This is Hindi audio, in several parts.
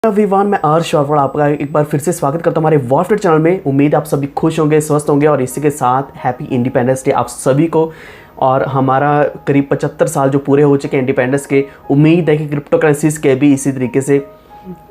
एवरीवन, मैं अर्श और आपका एक बार फिर से स्वागत करता हूं हमारे वॉल्फ चैनल में। उम्मीद आप सभी खुश होंगे, स्वस्थ होंगे और इसी के साथ हैप्पी इंडिपेंडेंस डे आप सभी को। और हमारा करीब 75 साल जो पूरे हो चुके हैं इंडिपेंडेंस के। उम्मीद है कि क्रिप्टो करेंसीज के भी इसी तरीके से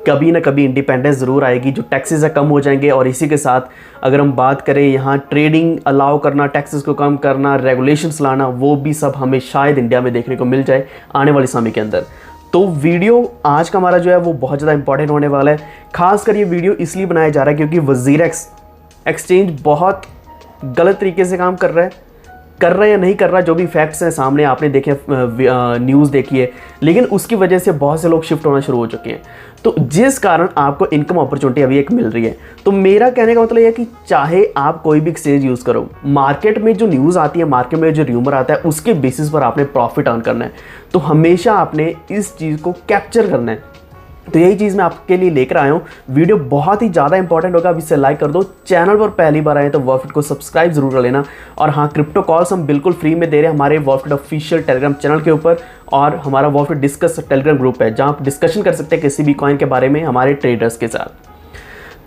कभी ना कभी इंडिपेंडेंस ज़रूर आएगी, जो टैक्सेस है कम हो जाएंगे। और इसी के साथ अगर हम बात करें यहाँ ट्रेडिंग अलाउ करना, टैक्सेस को कम करना, रेगुलेशंस लाना, वो भी सब हमें शायद इंडिया में देखने को मिल जाए आने वाले समय के अंदर। तो वीडियो आज का हमारा जो है वो बहुत ज़्यादा इंपॉर्टेंट होने वाला है। खासकर ये वीडियो इसलिए बनाया जा रहा है क्योंकि वज़ीरेक्स एक्सचेंज बहुत गलत तरीके से काम कर रहा है या नहीं कर रहा, जो भी फैक्ट्स हैं सामने आपने देखे, न्यूज़ देखी है, लेकिन उसकी वजह से बहुत से लोग शिफ्ट होना शुरू हो चुके हैं। तो जिस कारण आपको इनकम अपॉर्चुनिटी अभी एक मिल रही है। तो मेरा कहने का मतलब यह है कि चाहे आप कोई भी एक्सचेंज यूज़ करो, मार्केट में जो न्यूज़ आती है, मार्केट में जो र्यूमर आता है, उसके बेसिस पर आपने प्रॉफिट अर्न करना है। तो हमेशा आपने इस चीज़ को कैप्चर करना है। तो यही चीज़ मैं आपके लिए लेकर आया हूँ। वीडियो बहुत ही ज़्यादा इंपॉर्टेंट होगा, अब इसे लाइक कर दो। चैनल पर पहली बार आए तो वॉल्फ को सब्सक्राइब जरूर कर लेना। और हाँ, क्रिप्टो कॉल्स हम बिल्कुल फ्री में दे रहे हैं हमारे वॉल्फ ऑफिशियल टेलीग्राम चैनल के ऊपर। और हमारा वॉल्फ डिस्कस टेलीग्राम ग्रुप है जहाँ आप डिस्कशन कर सकते हैं किसी भी कॉइन के बारे में हमारे ट्रेडर्स के साथ।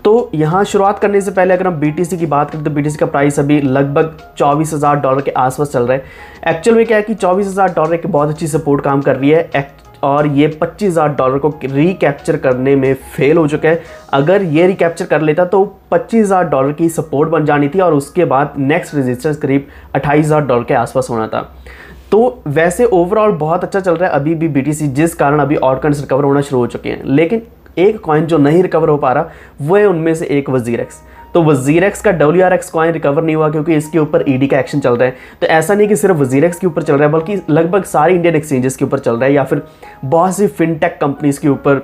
तो यहाँ शुरुआत करने से पहले अगर हम BTC की बात करें तो BTC का प्राइस अभी लगभग $24,000 के आसपास चल रहा है। एक्चुअल में क्या है कि $24,000 की बहुत अच्छी सपोर्ट काम कर रही है और ये $25,000 को रिकैप्चर करने में फेल हो चुका है। अगर ये रिकैप्चर कर लेता तो $25,000 की सपोर्ट बन जानी थी और उसके बाद नेक्स्ट रेजिस्टेंस करीब $28,000 के आसपास होना था। तो वैसे ओवरऑल बहुत अच्छा चल रहा है अभी भी BTC, जिस कारण अभी और कॉइन्स रिकवर होना शुरू हो चुके हैं। लेकिन एक कॉइन जो नहीं रिकवर हो पा रहा वो है उनमें से एक वज़ीरेक्स। तो वज़ीरेक्स का WRX कॉइन रिकवर नहीं हुआ क्योंकि इसके ऊपर ED का एक्शन चल रहा है। तो ऐसा नहीं कि सिर्फ वज़ीरेक्स के ऊपर चल रहा है, बल्कि लगभग सारी इंडियन एक्सचेंजेस के ऊपर चल रहा है, या फिर बहुत सी फिनटेक कंपनीज़ के ऊपर,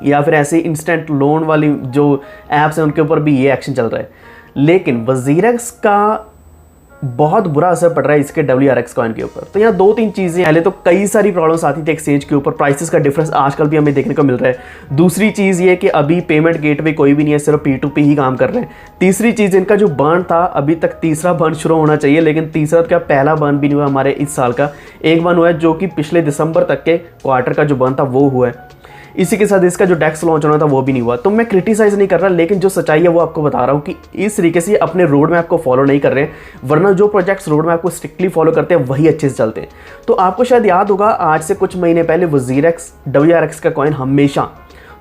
या फिर ऐसे इंस्टेंट लोन वाली जो ऐप्स हैं उनके ऊपर भी ये एक्शन चल रहा है। लेकिन वज़ीरेक्स का बहुत बुरा असर पड़ रहा है इसके WRX कॉइन के ऊपर। तो यहाँ दो तीन चीज़ें, पहले तो कई सारी प्रॉब्लम्स आती थी एक्सचेंज के ऊपर, प्राइसेस का डिफरेंस आजकल भी हमें देखने को मिल रहा है। दूसरी चीज़ ये कि अभी पेमेंट गेटवे कोई भी नहीं है, सिर्फ P2P ही काम कर रहे हैं। तीसरी चीज़, इनका जो बर्न था, अभी तक तीसरा बर्न शुरू होना चाहिए, लेकिन तीसरा क्या पहला बर्न भी नहीं हुआ हमारे इस साल का। एक बर्न हुआ है जो कि पिछले दिसंबर तक के क्वार्टर का जो बर्न था वो हुआ है। इसी के साथ इसका जो डेक्स लॉन्च होना था वो भी नहीं हुआ। तो मैं क्रिटिसाइज़ नहीं कर रहा, लेकिन जो सच्चाई है वो आपको बता रहा हूँ कि इस तरीके से अपने रोड मैप को फॉलो नहीं कर रहे हैं, वरना जो प्रोजेक्ट्स रोड मैप को स्ट्रिक्टली फॉलो करते हैं वही अच्छे से चलते हैं। तो आपको शायद याद होगा, आज से कुछ महीने पहले वज़ीरेक्स WRX का कॉइन हमेशा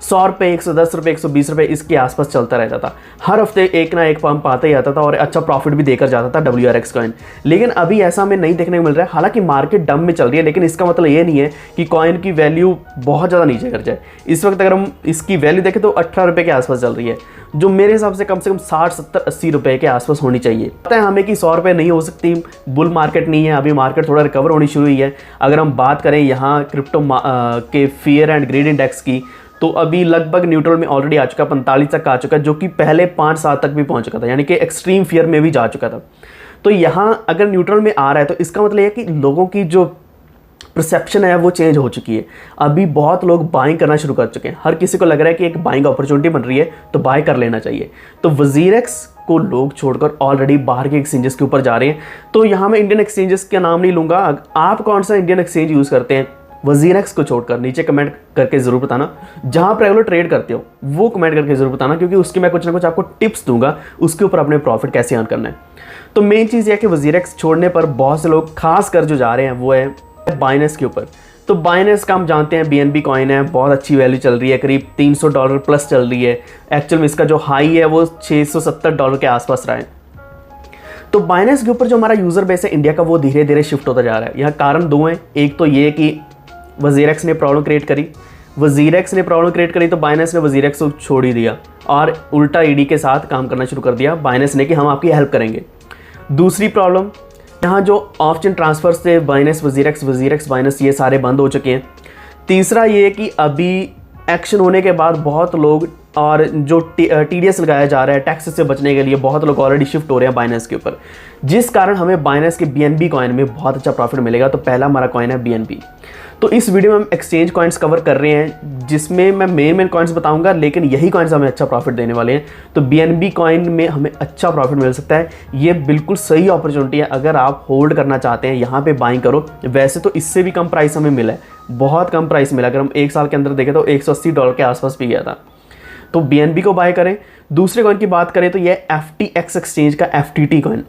₹100, ₹110, ₹120 इसके आसपास चलता रहता था। हर हफ्ते एक ना एक पंप आता ही आता था और अच्छा प्रॉफिट भी देकर जाता था WRX कॉइन। लेकिन अभी ऐसा हमें नहीं देखने को मिल रहा है। हालांकि मार्केट डम में चल रही है, लेकिन इसका मतलब ये नहीं है कि कॉइन की वैल्यू बहुत ज़्यादा नीचे कर जाए। इस वक्त अगर हम इसकी वैल्यू देखें तो ₹18 के आसपास चल रही है, जो मेरे हिसाब से कम 60, 70, ₹80 के आसपास होनी चाहिए। पता है हमें कि ₹100 नहीं हो सकती, बुल मार्केट नहीं है, अभी मार्केट थोड़ा रिकवर होनी शुरू हुई है। अगर हम बात करें यहाँ क्रिप्टो के फियर एंड ग्रीड इंडेक्स की, तो अभी लगभग न्यूट्रल में ऑलरेडी आ चुका, 45 तक आ चुका है, जो कि पहले 5 साल तक भी पहुंच चुका था, यानी कि एक्सट्रीम फियर में भी जा चुका था। तो यहाँ अगर न्यूट्रल में आ रहा है तो इसका मतलब यह है कि लोगों की जो परसेप्शन है वो चेंज हो चुकी है। अभी बहुत लोग बाइंग करना शुरू कर चुके हैं, हर किसी को लग रहा है कि एक बाइंग अपॉर्चुनिटी बन रही है तो बाय कर लेना चाहिए। तो वज़ीरेक्स को लोग छोड़कर ऑलरेडी बाहर के एक्सचेंजेस के ऊपर जा रहे हैं। तो यहाँ मैं इंडियन एक्सचेंजेस का नाम नहीं लूँगा, आप कौन सा इंडियन एक्सचेंज यूज़ करते हैं वज़ीरेक्स को छोड़कर नीचे कमेंट करके ज़रूर बताना। जहाँ आप रेगुलर ट्रेड करते हो वो कमेंट करके ज़रूर बताना, क्योंकि उसकी मैं कुछ ना कुछ आपको टिप्स दूंगा उसके ऊपर अपने प्रॉफिट कैसे अर्न करना है। तो मेन चीज़ यह है कि वज़ीरेक्स छोड़ने पर बहुत से लोग खास कर जो जा रहे हैं वो है बाइनेंस के ऊपर। तो बाइनेंस का हम जानते हैं BNB कॉइन है, बहुत अच्छी वैल्यू चल रही है, करीब $300 प्लस चल रही है। एक्चुअल में इसका जो हाई है वो $670 के आसपास रहा है। तो बाइनेंस के ऊपर जो हमारा यूज़र बेस है इंडिया का वो धीरे धीरे शिफ्ट होता जा रहा है। यहाँ कारण दो हैं, एक तो ये कि वज़ीरेक्स ने प्रॉब्लम क्रिएट करी, तो बाइनेंस ने वज़ीरेक्स को छोड़ ही दिया और उल्टा ED के साथ काम करना शुरू कर दिया बाइनेंस ने कि हम आपकी हेल्प करेंगे। दूसरी प्रॉब्लम, यहाँ जो ऑफ चेन ट्रांसफर्स थे, बाइनेंस वज़ीरेक्स बाइनेंस, ये सारे बंद हो चुके हैं। तीसरा ये कि अभी एक्शन होने के बाद बहुत लोग, और जो TDS लगाया जा रहा है टैक्स से बचने के लिए, बहुत लोग ऑलरेडी शिफ्ट हो रहे हैं बाइनेंस के ऊपर, जिस कारण हमें बाइनेंस के BNB कॉइन में बहुत अच्छा प्रॉफिट मिलेगा। तो पहला हमारा कॉइन है BNB। तो इस वीडियो में हम एक्सचेंज कॉइन्स कवर कर रहे हैं, जिसमें मैं मेन कॉइन्स बताऊंगा, लेकिन यही कॉइन्स हमें अच्छा प्रॉफिट देने वाले हैं। तो BNB कॉइन में हमें अच्छा प्रॉफिट मिल सकता है। ये बिल्कुल सही अपॉर्चुनिटी है, अगर आप होल्ड करना चाहते हैं यहाँ पे बाइंग करो। वैसे तो इससे भी कम प्राइस हमें मिला है, बहुत कम प्राइस मिला। अगर हम 1 साल के अंदर देखें तो $180 के आसपास भी गया था। तो BNB को बाय करें। दूसरे कॉइन की बात करें तो ये FTX एक्सचेंज का FTT कॉइन,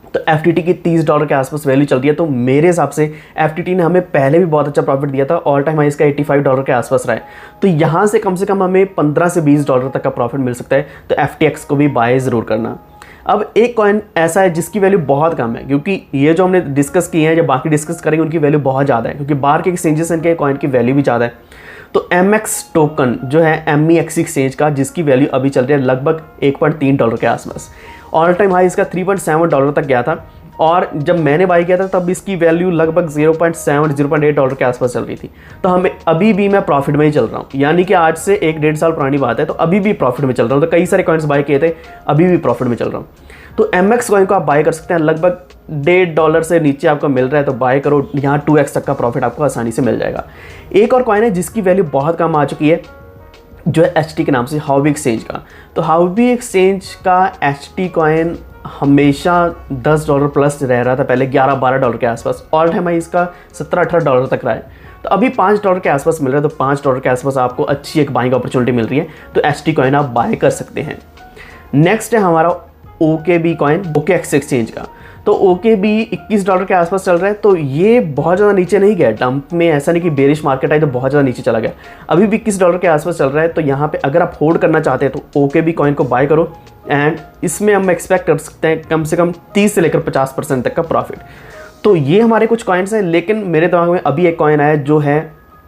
तो FTT की $30 के आसपास वैल्यू चल रही है। तो मेरे हिसाब से FTT ने हमें पहले भी बहुत अच्छा प्रॉफिट दिया था, ऑल टाइम हाई इसका $85 के आसपास रहा है। तो यहाँ से कम हमें $15 से $20 तक का प्रॉफिट मिल सकता है। तो FTX को भी बाय ज़रूर करना। अब एक कॉइन ऐसा है जिसकी वैल्यू बहुत कम है, क्योंकि ये जो हमने डिस्कस किए हैं, जो बाकी डिस्कस करेंगे उनकी वैल्यू बहुत ज़्यादा है, क्योंकि बाहर के एक्सचेंजेस इनके कॉइन की वैल्यू भी ज़्यादा है। तो MX टोकन जो है MEX एक्सचेंज का, जिसकी वैल्यू अभी चल रही है लगभग $1.3 के आसपास। ऑल टाइम हाई इसका $3.7 तक गया था, और जब मैंने बाई किया था तब इसकी वैल्यू लगभग $0.7-0.8 के आसपास चल रही थी। तो हमें अभी भी मैं प्रॉफिट में ही चल रहा हूँ, यानी कि आज से 1-1.5 साल पुरानी बात है। तो अभी भी प्रॉफिट में चल रहा हूँ। तो कई सारे कॉइन्स बाई किए थे, अभी भी प्रॉफिट में चल रहा हूँ। तो MX कॉइन को आप बाय कर सकते हैं, लगभग $1.5 से नीचे आपको मिल रहा है, तो बाय करो। यहाँ 2x तक का प्रॉफिट आपको आसानी से मिल जाएगा। एक और कॉइन है जिसकी वैल्यू बहुत कम आ चुकी है, जो है HT के नाम से, Huobi एक्सचेंज का। तो Huobi एक्सचेंज का HT कॉइन हमेशा $10 प्लस रह रहा था, पहले $11-12 के आसपास। ऑल टाइम हाई इसका $17-18 तक रहा है। तो अभी $5 के आसपास मिल रहा है। तो $5 के आसपास आपको अच्छी एक बाइंग अपॉर्चुनिटी मिल रही है, तो HT कॉइन आप बाय कर सकते हैं। नेक्स्ट है हमारा OKB कॉइन, OKX एक्सचेंज का। तो OKB $21 के आसपास चल रहा है। तो ये बहुत ज़्यादा नीचे नहीं गया डंप में, ऐसा नहीं कि बेरिश मार्केट आई तो बहुत ज़्यादा नीचे चला गया, अभी भी $21 के आसपास चल रहा है। तो यहाँ पे अगर आप होल्ड करना चाहते हैं तो OKB कॉइन को बाय करो, एंड इसमें हम एक्सपेक्ट कर सकते हैं कम से कम 30 से लेकर 50% तक का प्रॉफिट। तो ये हमारे कुछ कॉइन्स हैं, लेकिन मेरे दिमाग में अभी एक कॉइन आया जो है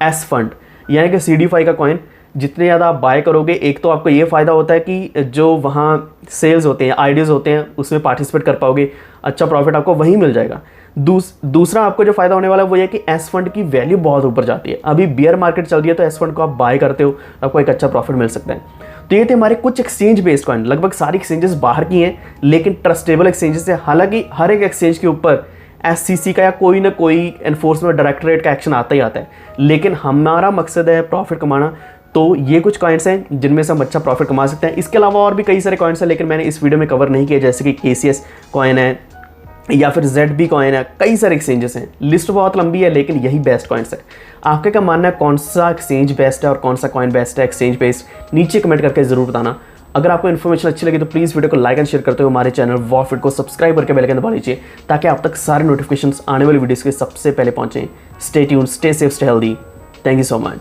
S फंड, यानी कि CDFI का कॉइन। जितने ज़्यादा आप बाय करोगे, एक तो आपको ये फ़ायदा होता है कि जो वहाँ सेल्स होते हैं, आइडियाज़ होते हैं, उसमें पार्टिसिपेट कर पाओगे, अच्छा प्रॉफिट आपको वहीं मिल जाएगा। दूसरा आपको जो फ़ायदा होने वाला है वो ये कि S फंड की वैल्यू बहुत ऊपर जाती है। अभी बियर मार्केट चल रही है, तो S फंड को आप बाय करते हो तो आपको एक अच्छा प्रॉफिट मिल सकता है। तो ये थे हमारे कुछ एक्सचेंज बेस्ड कॉइन। लगभग सारी एक्सचेंजेस बाहर की हैं, लेकिन ट्रस्टेबल एक्सचेंजेस है। हालांकि हर एक एक्सचेंज के ऊपर SEC का या कोई ना कोई एनफोर्समेंट डायरेक्टरेट का एक्शन आता ही आता है, लेकिन हमारा मकसद है प्रॉफिट कमाना। तो ये कुछ कॉइन्स हैं जिनमें से हम अच्छा प्रॉफिट कमा सकते हैं। इसके अलावा और भी कई सारे कॉइन्स हैं, लेकिन मैंने इस वीडियो में कवर नहीं किया, जैसे कि KCS कॉइन है या फिर ZB कॉइन है। कई सारे एक्सचेंजेस हैं, लिस्ट बहुत लंबी है, लेकिन यही बेस्ट कॉइन्स है। आपका क्या मानना है, कौन सा एक्सचेंज बेस्ट है और कौन सा कॉइन बेस्ट है एक्सचेंज बेस्ड, नीचे कमेंट करके ज़रूर बताना। अगर आपको इन्फॉर्मेशन अच्छी लगी तो प्लीज़ वीडियो को लाइक एंड शेयर करते हुए हमारे चैनल वॉरफिट को सब्सक्राइब करके बेल आइकन दबा लीजिए, ताकि आप तक सारे नोटिफिकेशंस आने वाली वीडियोस के सबसे पहले पहुंचें। Stay tuned, stay safe, stay healthy. Thank you so much.